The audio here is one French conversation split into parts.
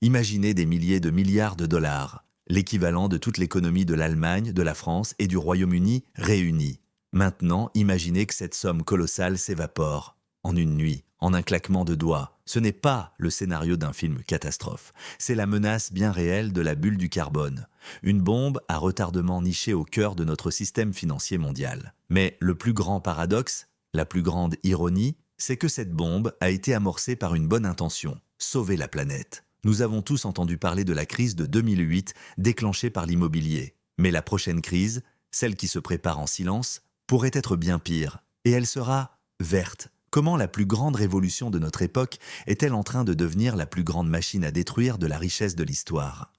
Imaginez des milliers de milliards de dollars, l'équivalent de toute l'économie de l'Allemagne, de la France et du Royaume-Uni réunis. Maintenant, imaginez que cette somme colossale s'évapore. En une nuit, en un claquement de doigts. Ce n'est pas le scénario d'un film catastrophe. C'est la menace bien réelle de la bulle du carbone. Une bombe à retardement nichée au cœur de notre système financier mondial. Mais le plus grand paradoxe, la plus grande ironie, c'est que cette bombe a été amorcée par une bonne intention, sauver la planète. Nous avons tous entendu parler de la crise de 2008 déclenchée par l'immobilier. Mais la prochaine crise, celle qui se prépare en silence, pourrait être bien pire. Et elle sera verte. Comment la plus grande révolution de notre époque est-elle en train de devenir la plus grande machine à détruire de la richesse de l'histoire?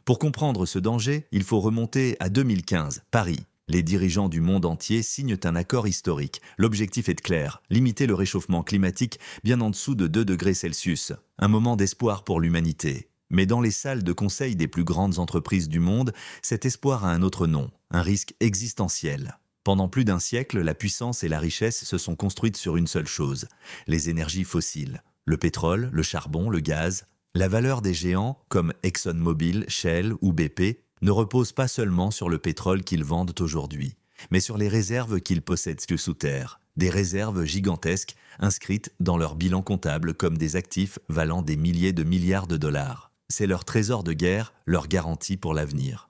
Pour comprendre ce danger, il faut remonter à 2015, Paris. Les dirigeants du monde entier signent un accord historique. L'objectif est clair, limiter le réchauffement climatique bien en dessous de 2 degrés Celsius. Un moment d'espoir pour l'humanité. Mais dans les salles de conseil des plus grandes entreprises du monde, cet espoir a un autre nom, un risque existentiel. Pendant plus d'un siècle, la puissance et la richesse se sont construites sur une seule chose, les énergies fossiles. Le pétrole, le charbon, le gaz. La valeur des géants, comme ExxonMobil, Shell ou BP, ne repose pas seulement sur le pétrole qu'ils vendent aujourd'hui, mais sur les réserves qu'ils possèdent sous terre. Des réserves gigantesques inscrites dans leur bilan comptable comme des actifs valant des milliers de milliards de dollars. C'est leur trésor de guerre, leur garantie pour l'avenir.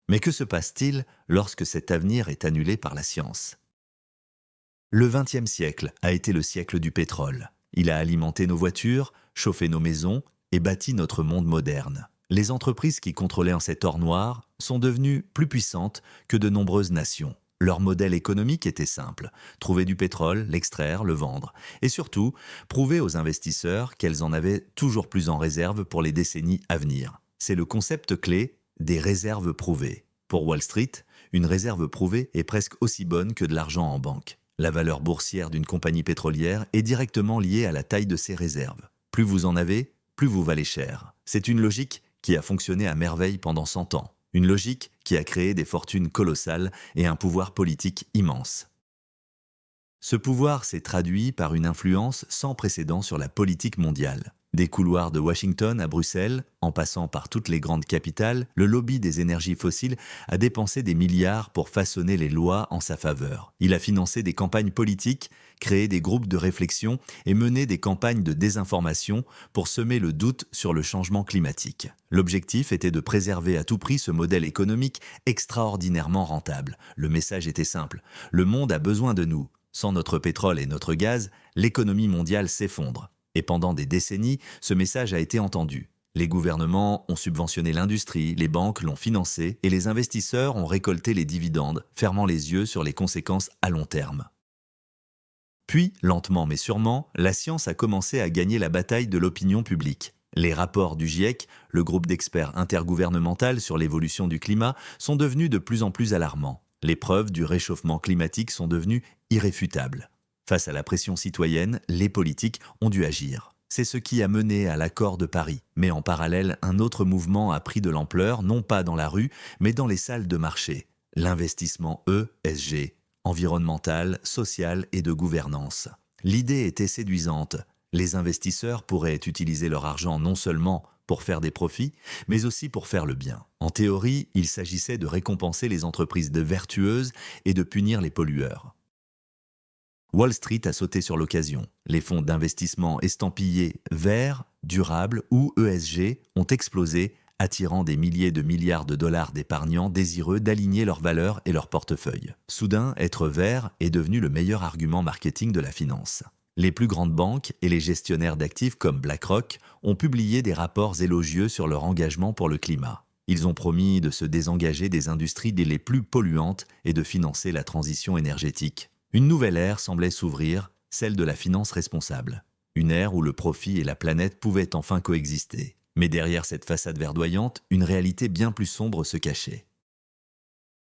Mais que se passe-t-il lorsque cet avenir est annulé par la science? Le XXe siècle a été le siècle du pétrole. Il a alimenté nos voitures, chauffé nos maisons et bâti notre monde moderne. Les entreprises qui contrôlaient en cet or noir sont devenues plus puissantes que de nombreuses nations. Leur modèle économique était simple, trouver du pétrole, l'extraire, le vendre. Et surtout, prouver aux investisseurs qu'elles en avaient toujours plus en réserve pour les décennies à venir. C'est le concept clé des réserves prouvées. Pour Wall Street, une réserve prouvée est presque aussi bonne que de l'argent en banque. La valeur boursière d'une compagnie pétrolière est directement liée à la taille de ses réserves. Plus vous en avez, plus vous valez cher. C'est une logique qui a fonctionné à merveille pendant 100 ans. Une logique qui a créé des fortunes colossales et un pouvoir politique immense. Ce pouvoir s'est traduit par une influence sans précédent sur la politique mondiale. Des couloirs de Washington à Bruxelles, en passant par toutes les grandes capitales, le lobby des énergies fossiles a dépensé des milliards pour façonner les lois en sa faveur. Il a financé des campagnes politiques, créé des groupes de réflexion et mené des campagnes de désinformation pour semer le doute sur le changement climatique. L'objectif était de préserver à tout prix ce modèle économique extraordinairement rentable. Le message était simple, le monde a besoin de nous. Sans notre pétrole et notre gaz, l'économie mondiale s'effondre. Et pendant des décennies, ce message a été entendu. Les gouvernements ont subventionné l'industrie, les banques l'ont financé et les investisseurs ont récolté les dividendes, fermant les yeux sur les conséquences à long terme. Puis, lentement mais sûrement, la science a commencé à gagner la bataille de l'opinion publique. Les rapports du GIEC, le groupe d'experts intergouvernemental sur l'évolution du climat, sont devenus de plus en plus alarmants. Les preuves du réchauffement climatique sont devenues irréfutables. Face à la pression citoyenne, les politiques ont dû agir. C'est ce qui a mené à l'accord de Paris. Mais en parallèle, un autre mouvement a pris de l'ampleur, non pas dans la rue, mais dans les salles de marché. L'investissement ESG, environnemental, social et de gouvernance. L'idée était séduisante. Les investisseurs pourraient utiliser leur argent non seulement pour faire des profits, mais aussi pour faire le bien. En théorie, il s'agissait de récompenser les entreprises vertueuses et de punir les pollueurs. Wall Street a sauté sur l'occasion. Les fonds d'investissement estampillés verts, durables ou ESG ont explosé, attirant des milliers de milliards de dollars d'épargnants désireux d'aligner leurs valeurs et leur portefeuille. Soudain, être vert est devenu le meilleur argument marketing de la finance. Les plus grandes banques et les gestionnaires d'actifs comme BlackRock ont publié des rapports élogieux sur leur engagement pour le climat. Ils ont promis de se désengager des industries les plus polluantes et de financer la transition énergétique. Une nouvelle ère semblait s'ouvrir, celle de la finance responsable. Une ère où le profit et la planète pouvaient enfin coexister. Mais derrière cette façade verdoyante, une réalité bien plus sombre se cachait.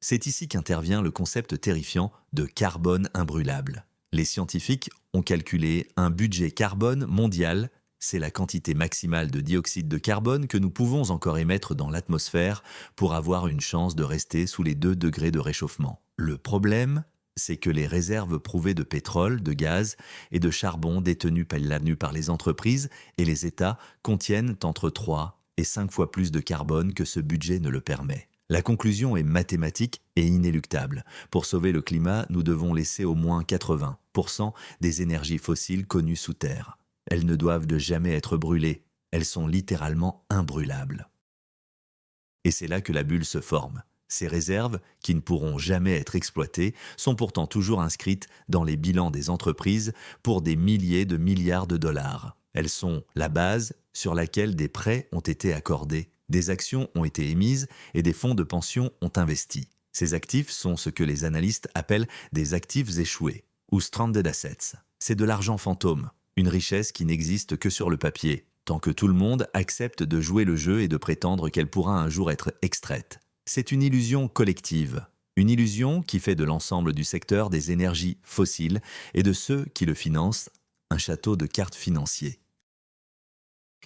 C'est ici qu'intervient le concept terrifiant de carbone imbrûlable. Les scientifiques ont calculé un budget carbone mondial, c'est la quantité maximale de dioxyde de carbone que nous pouvons encore émettre dans l'atmosphère pour avoir une chance de rester sous les 2 degrés de réchauffement. Le problème, c'est que les réserves prouvées de pétrole, de gaz et de charbon détenues par les entreprises et les États contiennent entre 3 et 5 fois plus de carbone que ce budget ne le permet. La conclusion est mathématique et inéluctable. Pour sauver le climat, nous devons laisser au moins 80% des énergies fossiles connues sous terre. Elles ne doivent de jamais être brûlées. Elles sont littéralement imbrûlables. Et c'est là que la bulle se forme. Ces réserves, qui ne pourront jamais être exploitées, sont pourtant toujours inscrites dans les bilans des entreprises pour des milliers de milliards de dollars. Elles sont la base sur laquelle des prêts ont été accordés, des actions ont été émises et des fonds de pension ont investi. Ces actifs sont ce que les analystes appellent des actifs échoués, ou stranded assets. C'est de l'argent fantôme, une richesse qui n'existe que sur le papier, tant que tout le monde accepte de jouer le jeu et de prétendre qu'elle pourra un jour être extraite. C'est une illusion collective, une illusion qui fait de l'ensemble du secteur des énergies fossiles et de ceux qui le financent un château de cartes financier.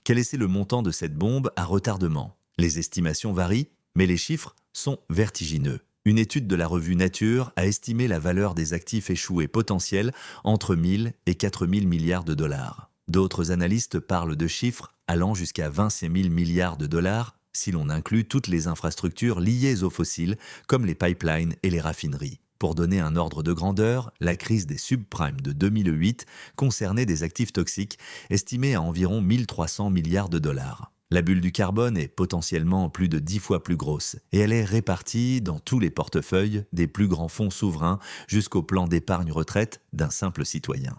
Quel est le montant de cette bombe à retardement? Les estimations varient, mais les chiffres sont vertigineux. Une étude de la revue Nature a estimé la valeur des actifs échoués potentiels entre 1000 et 4000 milliards de dollars. D'autres analystes parlent de chiffres allant jusqu'à 25 000 milliards de dollars si l'on inclut toutes les infrastructures liées aux fossiles, comme les pipelines et les raffineries. Pour donner un ordre de grandeur, la crise des subprimes de 2008 concernait des actifs toxiques estimés à environ 1300 milliards de dollars. La bulle du carbone est potentiellement plus de 10 fois plus grosse et elle est répartie dans tous les portefeuilles des plus grands fonds souverains jusqu'au plan d'épargne retraite d'un simple citoyen.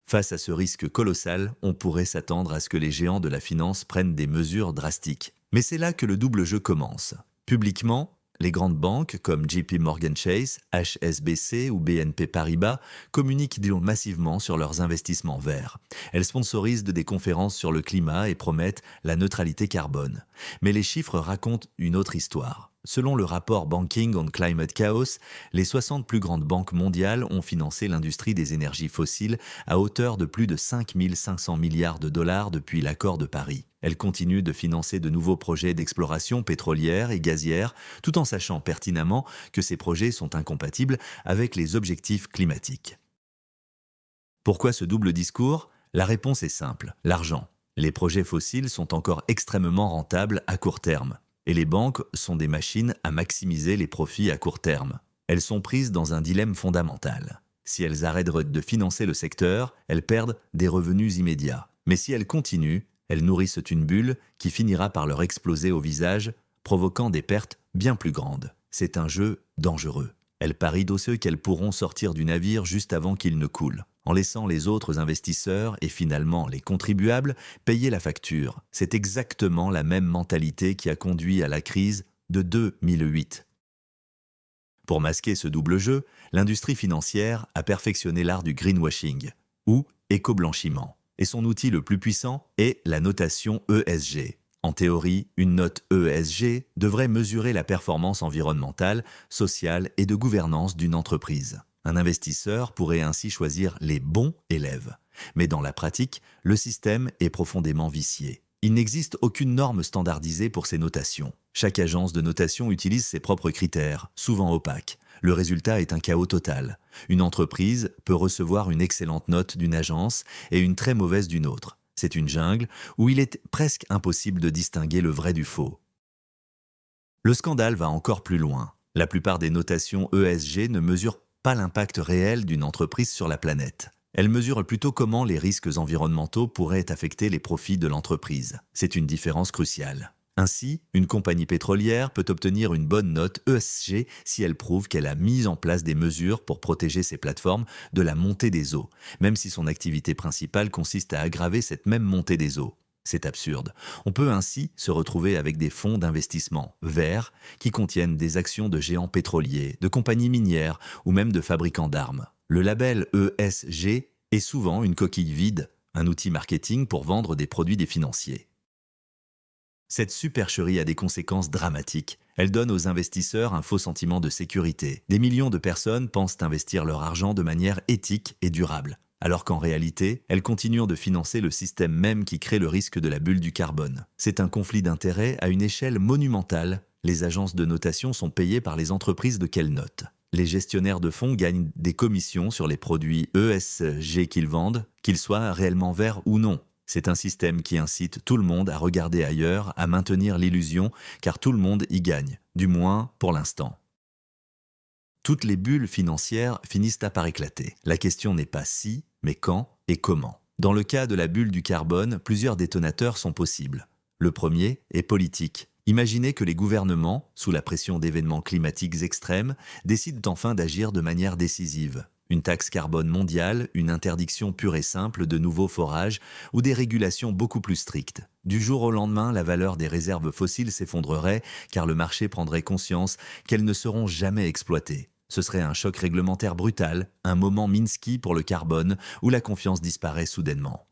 Face à ce risque colossal, on pourrait s'attendre à ce que les géants de la finance prennent des mesures drastiques. Mais c'est là que le double jeu commence. Publiquement, les grandes banques comme JP Morgan Chase, HSBC ou BNP Paribas communiquent massivement sur leurs investissements verts. Elles sponsorisent des conférences sur le climat et promettent la neutralité carbone. Mais les chiffres racontent une autre histoire. Selon le rapport Banking on Climate Chaos, les 60 plus grandes banques mondiales ont financé l'industrie des énergies fossiles à hauteur de plus de 5 500 milliards de dollars depuis l'accord de Paris. Elles continuent de financer de nouveaux projets d'exploration pétrolière et gazière, tout en sachant pertinemment que ces projets sont incompatibles avec les objectifs climatiques. Pourquoi ce double discours? La réponse est simple, l'argent. Les projets fossiles sont encore extrêmement rentables à court terme. Et les banques sont des machines à maximiser les profits à court terme. Elles sont prises dans un dilemme fondamental. Si elles arrêtent de financer le secteur, elles perdent des revenus immédiats. Mais si elles continuent, elles nourrissent une bulle qui finira par leur exploser au visage, provoquant des pertes bien plus grandes. C'est un jeu dangereux. Elles parient de ceux qu'elles pourront sortir du navire juste avant qu'il ne coule, en laissant les autres investisseurs et finalement les contribuables payer la facture. C'est exactement la même mentalité qui a conduit à la crise de 2008. Pour masquer ce double jeu, l'industrie financière a perfectionné l'art du greenwashing, ou éco-blanchiment. Et son outil le plus puissant est la notation ESG. En théorie, une note ESG devrait mesurer la performance environnementale, sociale et de gouvernance d'une entreprise. Un investisseur pourrait ainsi choisir les bons élèves. Mais dans la pratique, le système est profondément vicié. Il n'existe aucune norme standardisée pour ces notations. Chaque agence de notation utilise ses propres critères, souvent opaques. Le résultat est un chaos total. Une entreprise peut recevoir une excellente note d'une agence et une très mauvaise d'une autre. C'est une jungle où il est presque impossible de distinguer le vrai du faux. Le scandale va encore plus loin. La plupart des notations ESG ne mesurent pas l'impact réel d'une entreprise sur la planète. Elles mesurent plutôt comment les risques environnementaux pourraient affecter les profits de l'entreprise. C'est une différence cruciale. Ainsi, une compagnie pétrolière peut obtenir une bonne note ESG si elle prouve qu'elle a mis en place des mesures pour protéger ses plateformes de la montée des eaux, même si son activité principale consiste à aggraver cette même montée des eaux. C'est absurde. On peut ainsi se retrouver avec des fonds d'investissement verts qui contiennent des actions de géants pétroliers, de compagnies minières ou même de fabricants d'armes. Le label ESG est souvent une coquille vide, un outil marketing pour vendre des produits des financiers. Cette supercherie a des conséquences dramatiques. Elle donne aux investisseurs un faux sentiment de sécurité. Des millions de personnes pensent investir leur argent de manière éthique et durable, alors qu'en réalité, elles continuent de financer le système même qui crée le risque de la bulle du carbone. C'est un conflit d'intérêts à une échelle monumentale. Les agences de notation sont payées par les entreprises de quelle note? Les gestionnaires de fonds gagnent des commissions sur les produits ESG qu'ils vendent, qu'ils soient réellement verts ou non. C'est un système qui incite tout le monde à regarder ailleurs, à maintenir l'illusion, car tout le monde y gagne, du moins pour l'instant. Toutes les bulles financières finissent par éclater. La question n'est pas si, mais quand et comment. Dans le cas de la bulle du carbone, plusieurs détonateurs sont possibles. Le premier est politique. Imaginez que les gouvernements, sous la pression d'événements climatiques extrêmes, décident enfin d'agir de manière décisive. Une taxe carbone mondiale, une interdiction pure et simple de nouveaux forages ou des régulations beaucoup plus strictes. Du jour au lendemain, la valeur des réserves fossiles s'effondrerait car le marché prendrait conscience qu'elles ne seront jamais exploitées. Ce serait un choc réglementaire brutal, un moment Minsky pour le carbone où la confiance disparaît soudainement.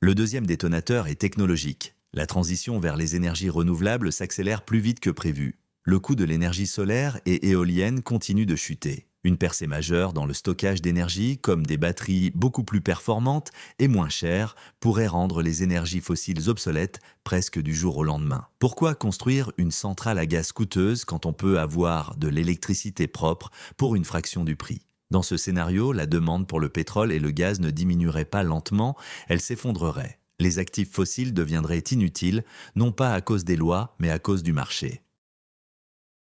Le deuxième détonateur est technologique. La transition vers les énergies renouvelables s'accélère plus vite que prévu. Le coût de l'énergie solaire et éolienne continue de chuter. Une percée majeure dans le stockage d'énergie, comme des batteries beaucoup plus performantes et moins chères, pourrait rendre les énergies fossiles obsolètes presque du jour au lendemain. Pourquoi construire une centrale à gaz coûteuse quand on peut avoir de l'électricité propre pour une fraction du prix ? Dans ce scénario, la demande pour le pétrole et le gaz ne diminuerait pas lentement, elle s'effondrerait. Les actifs fossiles deviendraient inutiles, non pas à cause des lois, mais à cause du marché.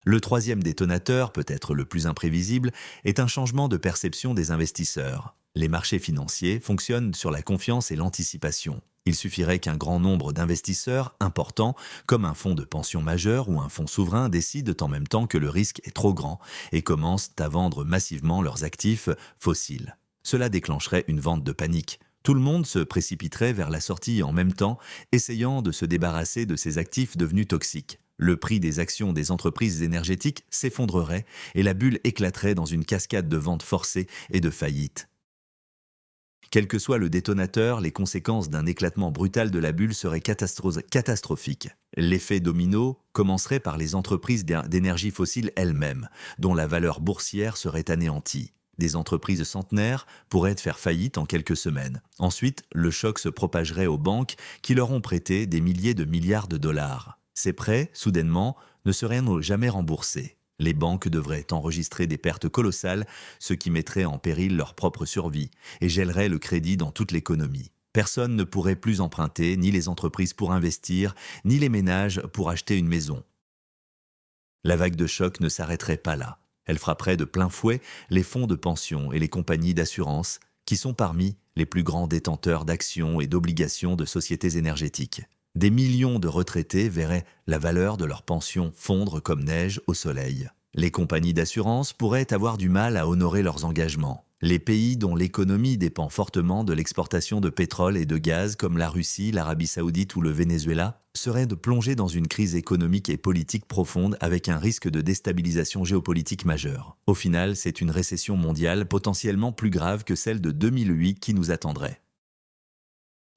Le troisième détonateur, peut-être le plus imprévisible, est un changement de perception des investisseurs. Les marchés financiers fonctionnent sur la confiance et l'anticipation. Il suffirait qu'un grand nombre d'investisseurs importants, comme un fonds de pension majeur ou un fonds souverain, décident en même temps que le risque est trop grand et commencent à vendre massivement leurs actifs fossiles. Cela déclencherait une vente de panique. Tout le monde se précipiterait vers la sortie en même temps, essayant de se débarrasser de ces actifs devenus toxiques. Le prix des actions des entreprises énergétiques s'effondrerait et la bulle éclaterait dans une cascade de ventes forcées et de faillites. Quel que soit le détonateur, les conséquences d'un éclatement brutal de la bulle seraient catastrophiques. L'effet domino commencerait par les entreprises d'énergie fossile elles-mêmes, dont la valeur boursière serait anéantie. Des entreprises centenaires pourraient faire faillite en quelques semaines. Ensuite, le choc se propagerait aux banques qui leur ont prêté des milliers de milliards de dollars. Ces prêts, soudainement, ne seraient jamais remboursés. Les banques devraient enregistrer des pertes colossales, ce qui mettrait en péril leur propre survie et gèlerait le crédit dans toute l'économie. Personne ne pourrait plus emprunter, ni les entreprises pour investir, ni les ménages pour acheter une maison. La vague de choc ne s'arrêterait pas là. Elle frapperait de plein fouet les fonds de pension et les compagnies d'assurance, qui sont parmi les plus grands détenteurs d'actions et d'obligations de sociétés énergétiques. Des millions de retraités verraient la valeur de leur pension fondre comme neige au soleil. Les compagnies d'assurance pourraient avoir du mal à honorer leurs engagements. Les pays dont l'économie dépend fortement de l'exportation de pétrole et de gaz, comme la Russie, l'Arabie Saoudite ou le Venezuela, seraient plongés dans une crise économique et politique profonde avec un risque de déstabilisation géopolitique majeure. Au final, c'est une récession mondiale potentiellement plus grave que celle de 2008 qui nous attendrait.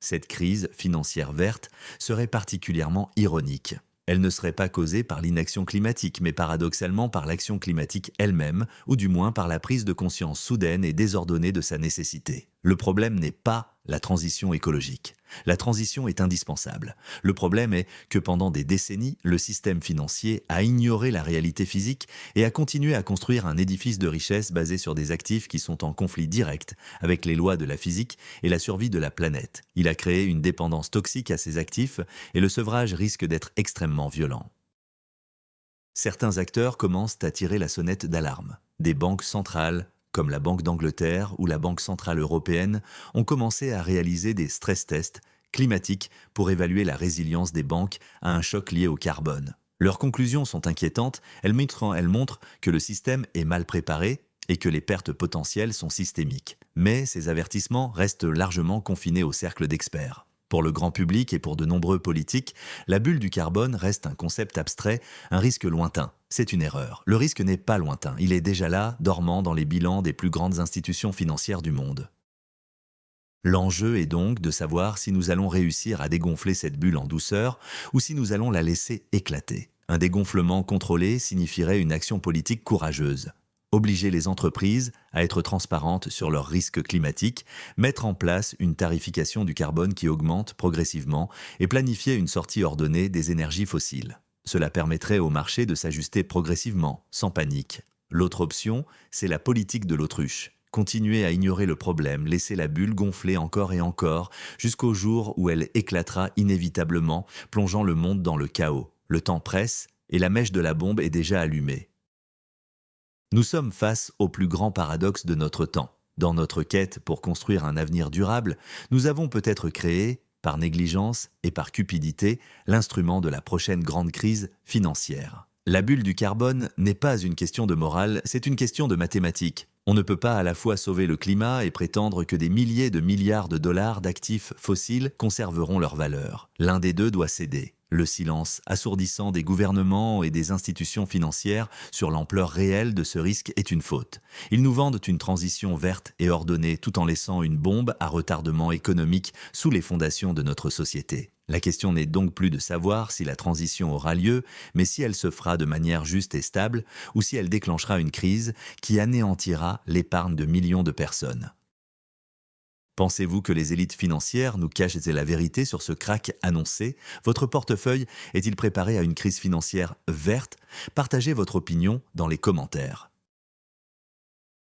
Cette crise financière verte serait particulièrement ironique. Elle ne serait pas causée par l'inaction climatique, mais paradoxalement par l'action climatique elle-même, ou du moins par la prise de conscience soudaine et désordonnée de sa nécessité. Le problème n'est pas la transition écologique. La transition est indispensable. Le problème est que pendant des décennies, le système financier a ignoré la réalité physique et a continué à construire un édifice de richesse basé sur des actifs qui sont en conflit direct avec les lois de la physique et la survie de la planète. Il a créé une dépendance toxique à ces actifs et le sevrage risque d'être extrêmement violent. Certains acteurs commencent à tirer la sonnette d'alarme. Des banques centrales, comme la Banque d'Angleterre ou la Banque centrale européenne, ont commencé à réaliser des stress tests climatiques pour évaluer la résilience des banques à un choc lié au carbone. Leurs conclusions sont inquiétantes, elles montrent que le système est mal préparé et que les pertes potentielles sont systémiques. Mais ces avertissements restent largement confinés au cercle d'experts. Pour le grand public et pour de nombreux politiques, la bulle du carbone reste un concept abstrait, un risque lointain. C'est une erreur. Le risque n'est pas lointain, il est déjà là, dormant dans les bilans des plus grandes institutions financières du monde. L'enjeu est donc de savoir si nous allons réussir à dégonfler cette bulle en douceur ou si nous allons la laisser éclater. Un dégonflement contrôlé signifierait une action politique courageuse. Obliger les entreprises à être transparentes sur leurs risques climatiques, mettre en place une tarification du carbone qui augmente progressivement et planifier une sortie ordonnée des énergies fossiles. Cela permettrait au marché de s'ajuster progressivement, sans panique. L'autre option, c'est la politique de l'autruche. Continuer à ignorer le problème, laisser la bulle gonfler encore et encore, jusqu'au jour où elle éclatera inévitablement, plongeant le monde dans le chaos. Le temps presse, et la mèche de la bombe est déjà allumée. Nous sommes face au plus grand paradoxe de notre temps. Dans notre quête pour construire un avenir durable, nous avons peut-être créé, par négligence et par cupidité, l'instrument de la prochaine grande crise financière. La bulle du carbone n'est pas une question de morale, c'est une question de mathématiques. On ne peut pas à la fois sauver le climat et prétendre que des milliers de milliards de dollars d'actifs fossiles conserveront leur valeur. L'un des deux doit céder. Le silence assourdissant des gouvernements et des institutions financières sur l'ampleur réelle de ce risque est une faute. Ils nous vendent une transition verte et ordonnée tout en laissant une bombe à retardement économique sous les fondations de notre société. La question n'est donc plus de savoir si la transition aura lieu, mais si elle se fera de manière juste et stable ou si elle déclenchera une crise qui anéantira l'épargne de millions de personnes. Pensez-vous que les élites financières nous cachent la vérité sur ce krach annoncé? Votre portefeuille est-il préparé à une crise financière verte? Partagez votre opinion dans les commentaires.